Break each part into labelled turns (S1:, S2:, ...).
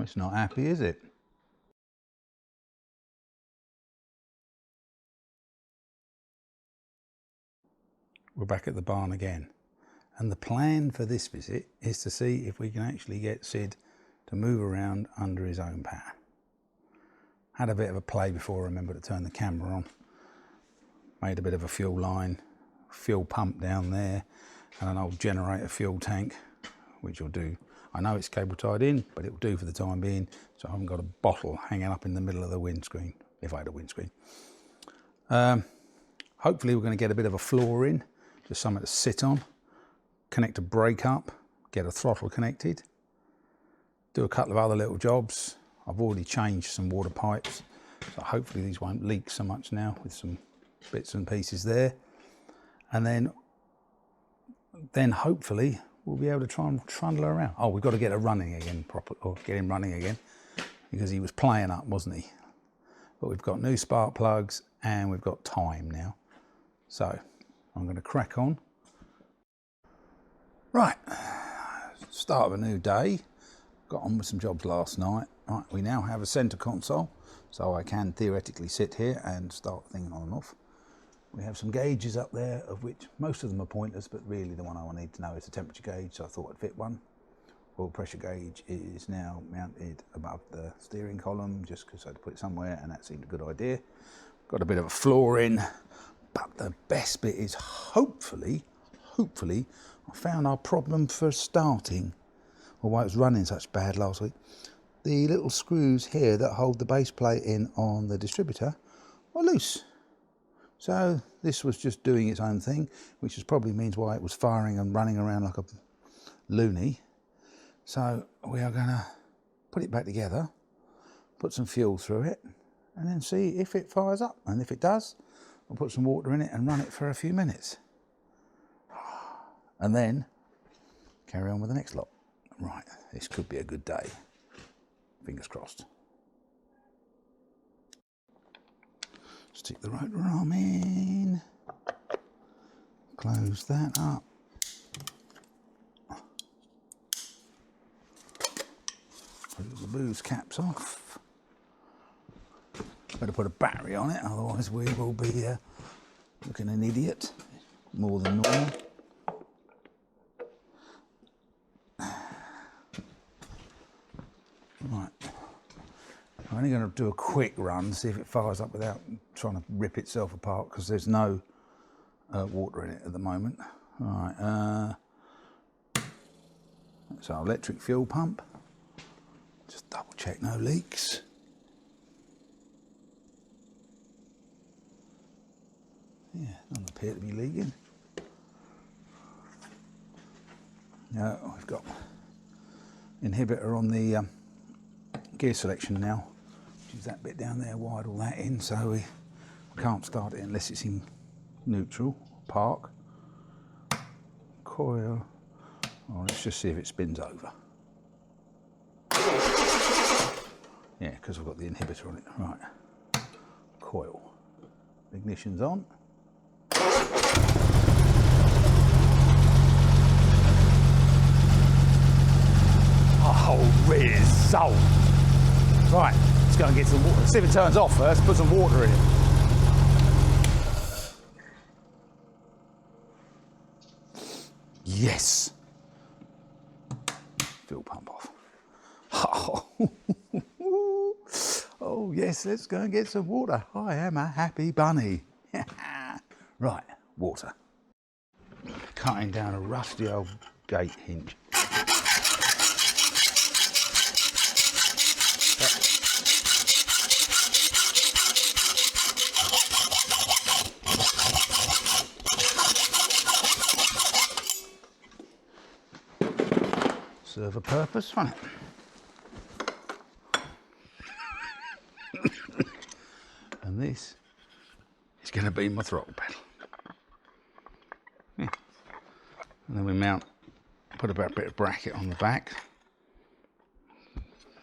S1: it's not happy, is it? We're back at the barn again, and the plan for this visit is to see if we can actually get Sid to move around under his own power. Had a bit of a play before I remember to turn the camera on. Made a bit of a fuel line, fuel pump down there, and an old generator fuel tank, which will do. I know it's cable tied in, but it will do for the time being, so I haven't got a bottle hanging up in the middle of the windscreen, if I had a windscreen. Hopefully we're going to get a bit of a floor in, just something to sit on, connect a brake up, get a throttle connected, do a couple of other little jobs. I've already changed some water pipes, so hopefully these won't leak so much now with some bits and pieces there. And then hopefully we'll be able to try and trundle around. Oh, we've got to get it running again, get him running again, because he was playing up, wasn't he? But we've got new spark plugs and we've got time now. So I'm going to crack on. Right, start of a new day. Got on with some jobs last night. Right, we now have a centre console, so I can theoretically sit here and start the thing on and off. We have some gauges up there, of which most of them are pointless, but really the one I need to know is the temperature gauge, so I thought I'd fit one. Oil pressure gauge is now mounted above the steering column, just because I had to put it somewhere, and that seemed a good idea. Got a bit of a floor in, but the best bit is hopefully, I found our problem for starting, or why it was running such bad last week. The little screws here that hold the base plate in on the distributor are loose. So this was just doing its own thing, which probably means why it was firing and running around like a loony. So we are going to put it back together, put some fuel through it, and then see if it fires up. And if it does, I'll put some water in it and run it for a few minutes. And then carry on with the next lot. Right, this could be a good day. Fingers crossed. Stick the rotor arm in, close that up, put the booze caps off. Better put a battery on it, otherwise we will be looking an idiot, more than normal. Right. I'm only going to do a quick run, see if it fires up without trying to rip itself apart, because there's no water in it at the moment. All right, that's our electric fuel pump. Just double check no leaks. Yeah, doesn't appear to be leaking. Yeah, we've got inhibitor on the gear selection now. Which is that bit down there, wired all that in, so we can't start it unless it's in neutral, park. Coil, oh, let's just see if it spins over. Yeah, because I've got the inhibitor on it. Right, coil, ignition's on. Oh, result! Right, let's go and get some water. Let's see if it turns off first, put some water in it. Yes! Fuel pump off. Oh. Oh yes, let's go and get some water. I am a happy bunny. Right, water. Cutting down a rusty old gate hinge. Serve a purpose, won't it? And this is going to be my throttle pedal. Yeah. And then we put a bit of bracket on the back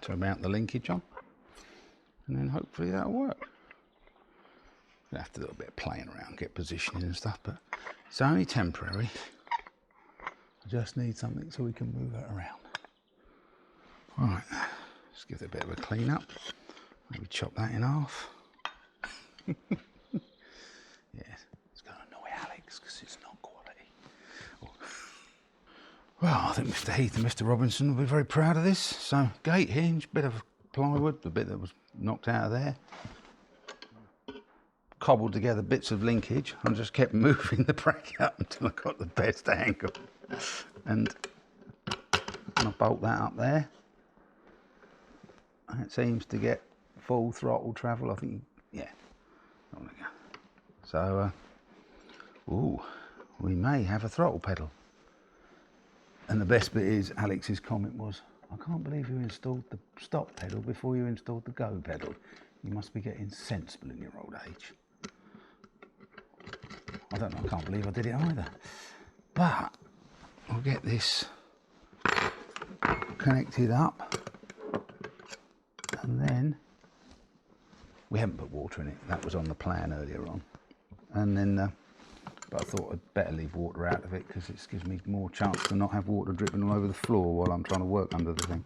S1: to mount the linkage on, and then hopefully that'll work. We'll have to do a bit of playing around, get positioning and stuff, but it's only temporary. I just need something so we can move it around. Right, Let's give it a bit of a clean up. Maybe chop that in half. Yeah, it's going to annoy Alex because it's not quality. Oh. Well, I think Mr. Heath and Mr. Robinson will be very proud of this. So, gate hinge, bit of plywood, the bit that was knocked out of there. Cobbled together bits of linkage and just kept moving the bracket up until I got the best angle. And I bolt that up there. It seems to get full throttle travel, I think, yeah. So, ooh, we may have a throttle pedal. And the best bit is, Alex's comment was, I can't believe you installed the stop pedal before you installed the go pedal. You must be getting sensible in your old age. I don't know, I can't believe I did it either. But, I'll get this connected up. And then, we haven't put water in it, that was on the plan earlier on. And then, but I thought I'd better leave water out of it because it gives me more chance to not have water dripping all over the floor while I'm trying to work under the thing.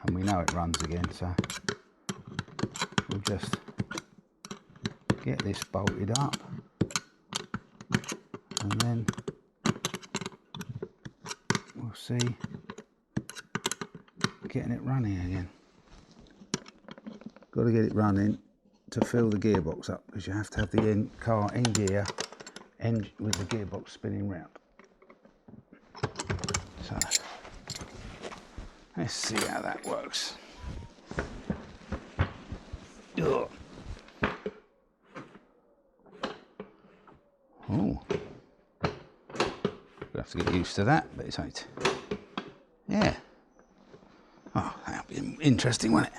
S1: And we know it runs again, so we'll just get this bolted up. And then we'll see getting it running again. Got to get it running to fill the gearbox up because you have to have the car in gear and with the gearbox spinning round. So let's see how that works. Ugh. Oh, we'll have to get used to that, but it's ain't. Yeah. Oh, that'll be interesting, won't it?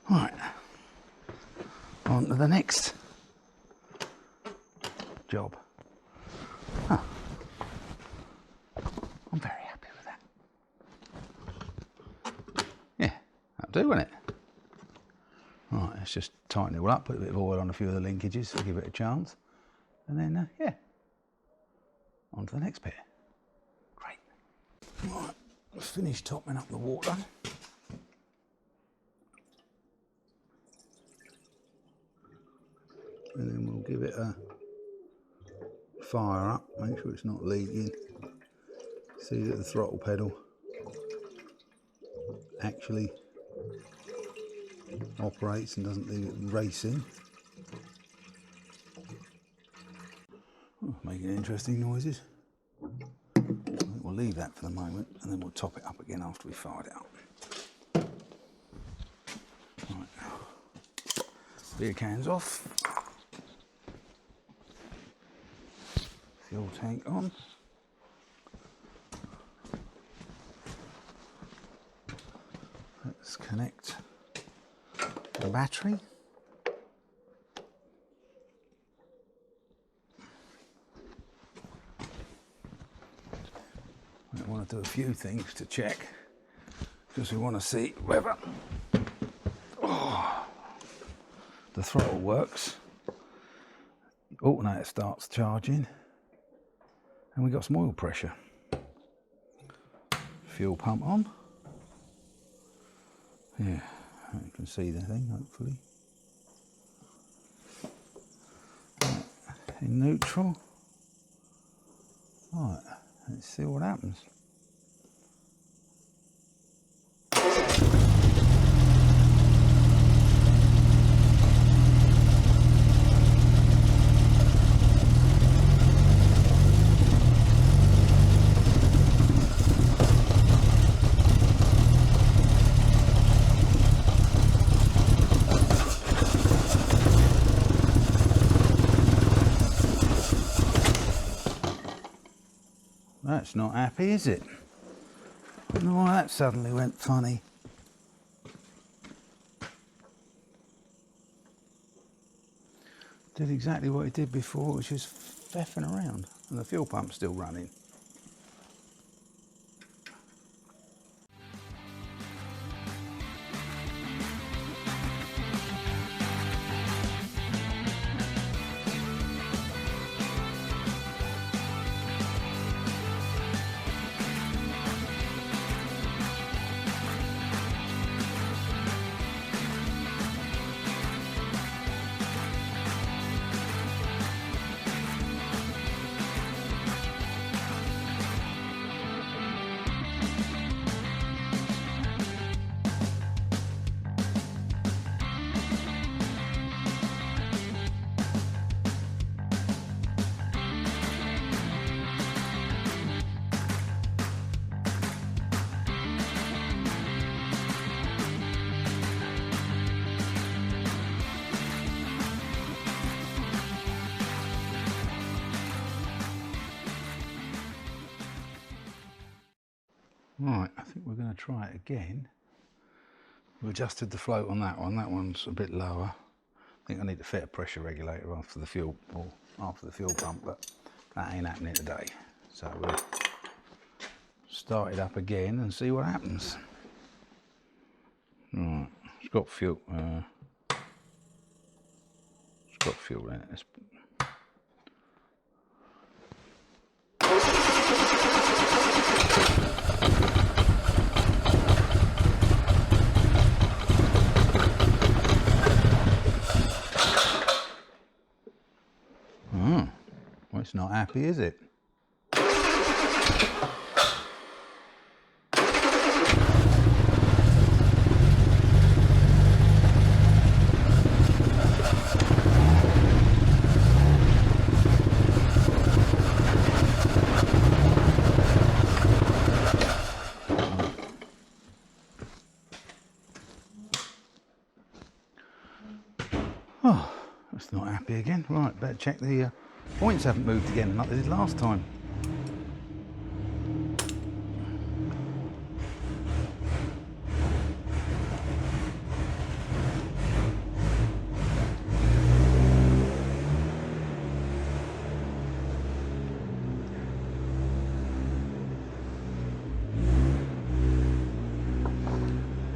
S1: Right. On to the next job. Huh. I'm very happy with that. Yeah, that'll do, won't it? Right, let's just tighten it all up, put a bit of oil on a few of the linkages to give it a chance. And then, yeah, on to the next bit. Great. Right, I've finished topping up the water. And then we'll give it a fire up, make sure it's not leaking. See that the throttle pedal actually operates and doesn't leave it racing. Oh, making interesting noises. I think we'll leave that for the moment and then we'll top it up again after we fired it up. Right. Beer cans off. Fuel tank on. Let's connect the battery. I want to do a few things to check because we want to see whether the throttle works. Alternator starts charging. And we got some oil pressure. Fuel pump on. Yeah, you can see the thing, hopefully. Right, in neutral. Right, let's see what happens. That's not happy, is it? I don't know why that suddenly went funny. Did exactly what it did before, which is faffing around. And the fuel pump's still running. Right, I think we're going to try it again. We adjusted the float on that one. That one's a bit lower. I think I need to fit a pressure regulator after the fuel pump, but that ain't happening today. So we'll start it up again and see what happens. Right, it's got fuel. It's got fuel in it. Well, it's not happy, is it? Oh, that's not happy again. Right, better check the points haven't moved again like they did last time.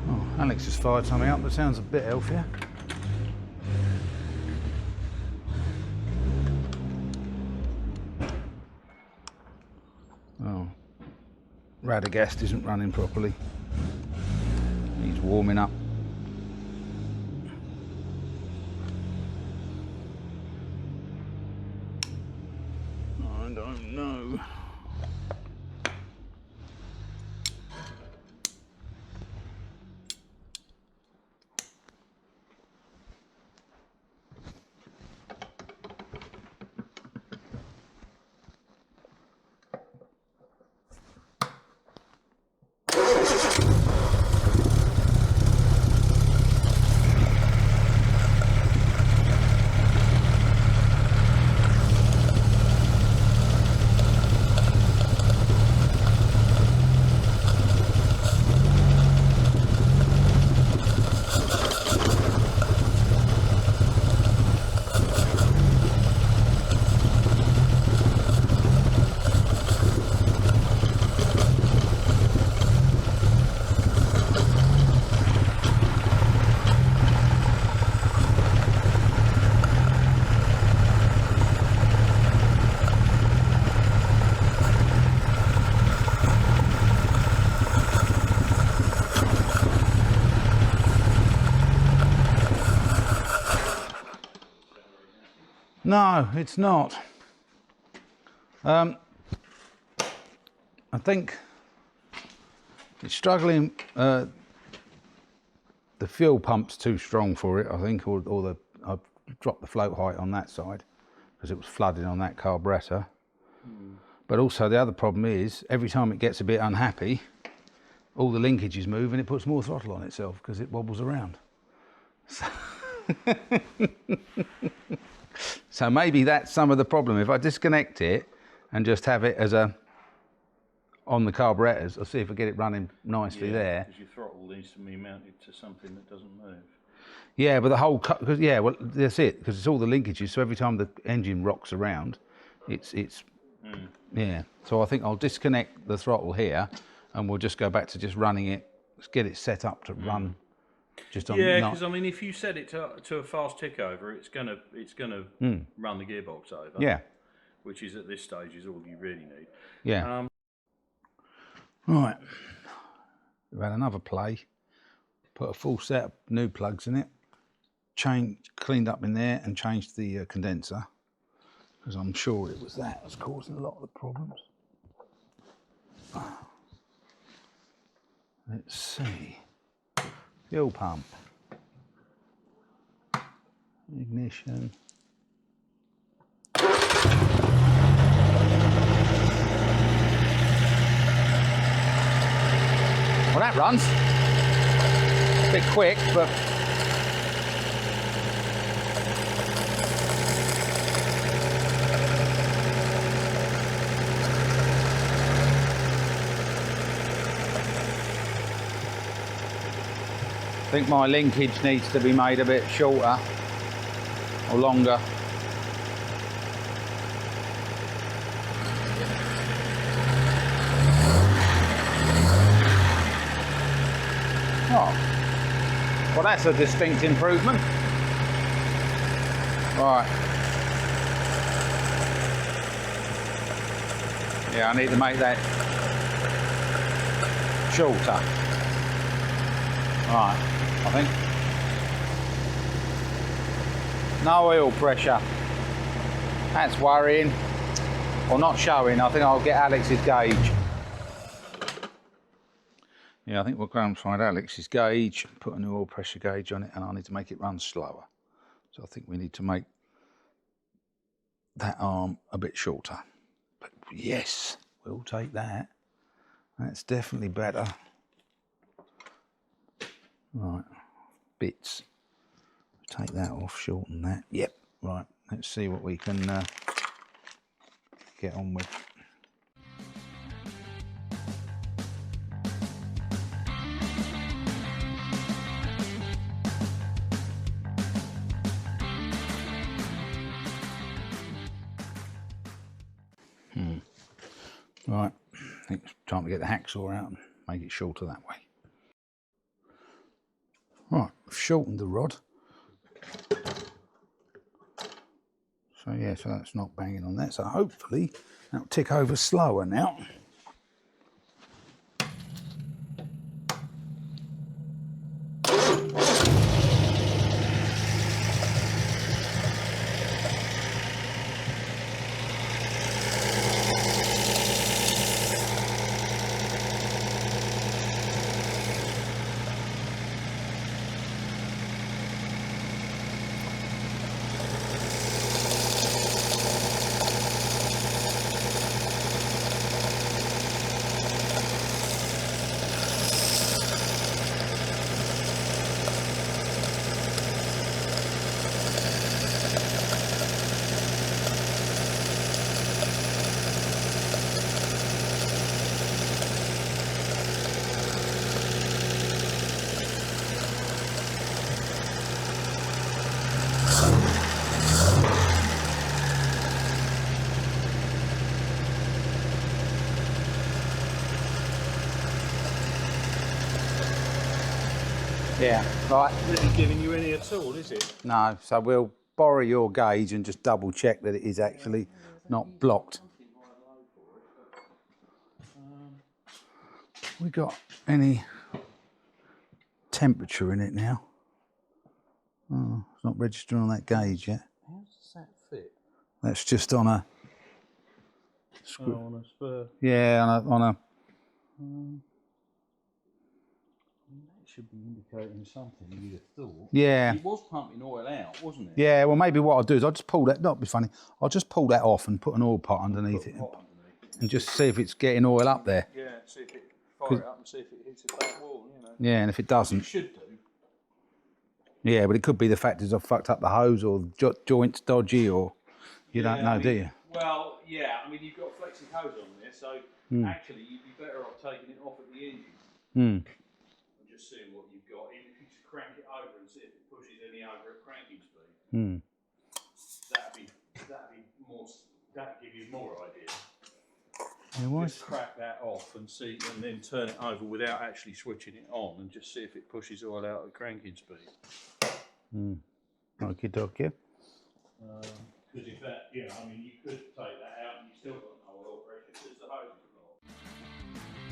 S1: Oh, Alex just fired something up that sounds a bit healthier. Oh, Radagast isn't running properly. He's warming up. I don't know. No, it's not. I think it's struggling. The fuel pump's too strong for it, I think, or I've dropped the float height on that side because it was flooding on that carburettor. But also the other problem is every time it gets a bit unhappy, all the linkages move and it puts more throttle on itself because it wobbles around. So so maybe that's some of the problem. If I disconnect it and just have it as on the carburetors, I'll see if I get it running nicely there. Because
S2: your throttle needs to be mounted to something that doesn't move.
S1: Yeah, but the whole, well, that's it, because it's all the linkages. So every time the engine rocks around, yeah. So I think I'll disconnect the throttle here, and we'll just go back to just running it. Let's get it set up to run. Just on,
S2: because I mean, if you set it to a fast tick over, it's gonna run the gearbox over.
S1: Yeah.
S2: Which is at this stage is all you really need.
S1: Yeah. Right. We've had another play. Put a full set of new plugs in it. Cleaned up in there and changed the condenser because I'm sure it was that was causing a lot of the problems. Let's see. Fuel pump, ignition. Well, that runs. A bit quick, but I think my linkage needs to be made a bit shorter or longer. Oh, well, that's a distinct improvement. Right. Yeah, I need to make that shorter. Right, I think. No oil pressure. That's worrying. Or not showing. I think I'll get Alex's gauge. Yeah, I think we'll go and find Alex's gauge, put a new oil pressure gauge on it, and I need to make it run slower. So I think we need to make that arm a bit shorter. But yes, we'll take that. That's definitely better. Right, bits. Take that off, shorten that. Yep, right. Let's see what we can get on with. Right, I think it's time to get the hacksaw out and make it shorter that way. Right, I've shortened the rod. So yeah, so that's not banging on that. So hopefully that'll tick over slower now. Yeah, right.
S2: It isn't giving you any at all, is it?
S1: No, so we'll borrow your gauge and just double check that it is actually not blocked. We got any temperature in it now? Oh, it's not registering on that gauge yet.
S2: How does that fit?
S1: That's just on a.
S2: Oh, on a spur.
S1: Yeah, on a.
S2: That should be indicating something, you'd have thought.
S1: Yeah.
S2: It was pumping oil out, wasn't it?
S1: Yeah, well, maybe what I'll do is I'll just pull that. Not be funny. I'll just pull that off and put an oil pot underneath it, and just see if it's getting oil up there.
S2: Yeah, see if it fire it up and see if it hits the back wall. You know.
S1: Yeah, and if it doesn't,
S2: It should do.
S1: yeah, but it could be the fact is I've fucked up the hose or joints dodgy, or you don't know, do you?
S2: Well, yeah. I mean, you've got a flexing hose on there, so actually you'd be better off taking it off at the engine and just seeing what you've got. Even if you just crank it over and see if it pushes any over at cranking speed. That'd be more. That'd give you more idea.
S1: Yeah,
S2: Just crack that off and see, and then turn it over without actually switching it on, and just see if it pushes oil out at cranking speed.
S1: Okie dokie.
S2: Because if that, I mean, you could take that out and you still got no oil pressure because the hose is blocked.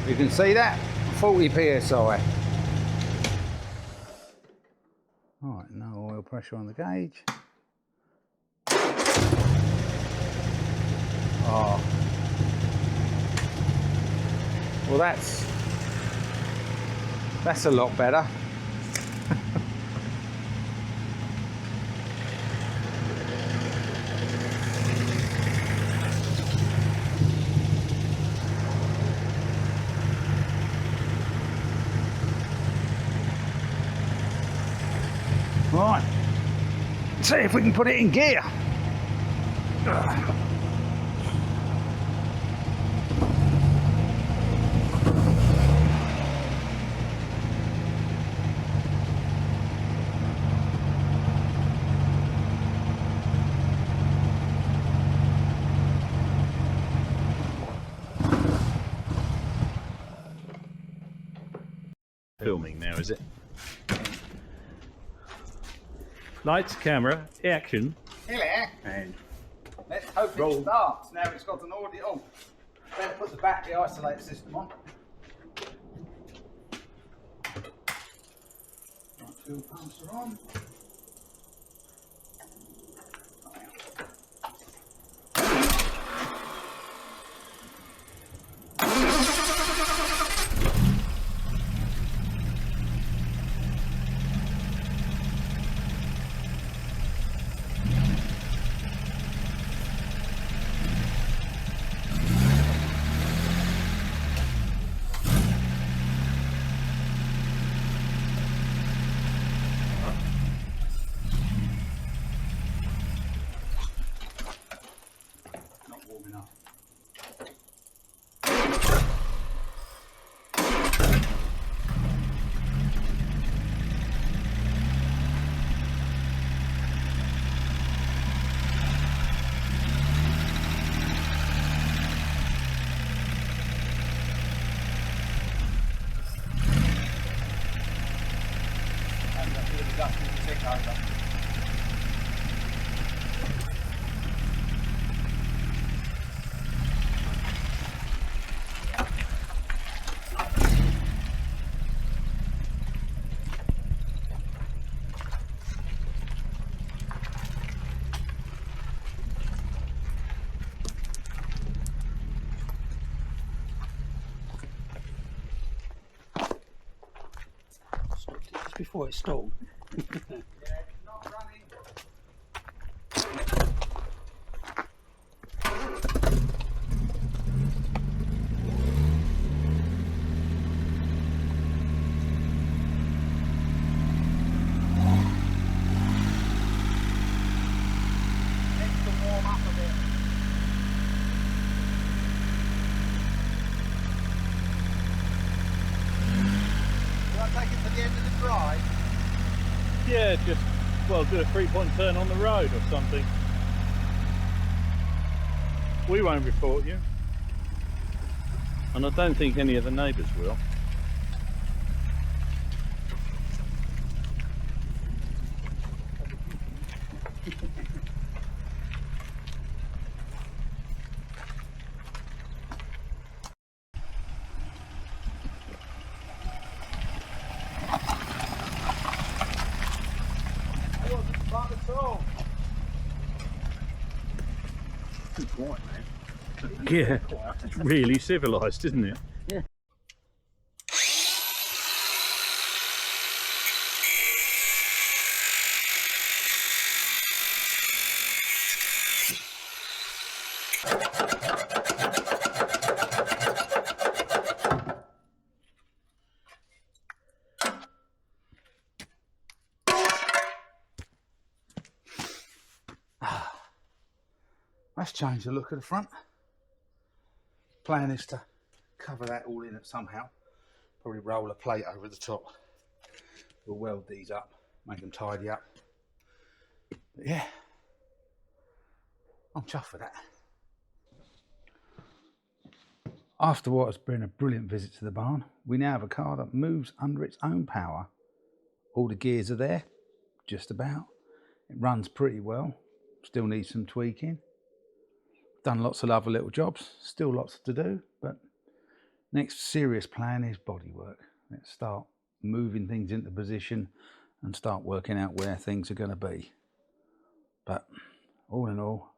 S1: You can see that. 40 psi. Alright, no oil pressure on the gauge. Oh. Well, that's a lot better. Right, see if we can put it in gear.
S2: Filming now, is it? Lights, camera, action.
S1: Here,
S2: And
S1: let's hope it starts. Now it's got an audio. Oh, better put the battery isolator system on. Right, fuel pumps are on.
S3: Before it stalled.
S1: Yeah, it's not running. Needs to warm up a bit. Do I take it to the end of the drive?
S2: yeah, just well, do a 3-point turn on the road or something. We won't report you, and I don't think any of the neighbours will.
S3: Quiet, man.
S2: Yeah, it's really civilised, isn't it?
S3: Yeah.
S1: Let's change the look of the front. Plan is to cover that all in it somehow. Probably roll a plate over the top. We'll weld these up, make them tidy up. But yeah, I'm chuffed with that. After what has been a brilliant visit to the barn, we now have a car that moves under its own power. All the gears are there, just about. It runs pretty well, still needs some tweaking. Done lots of other little jobs, still lots to do, but Next serious plan is bodywork. Let's start moving things into position and start working out where things are going to be. But all in all,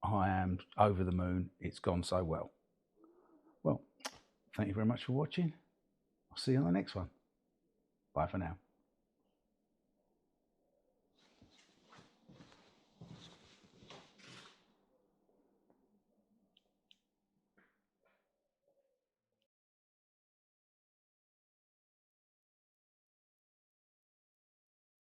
S1: I am over the moon. It's gone so well. Well, thank you very much for watching. I'll see you on the next one. Bye for now.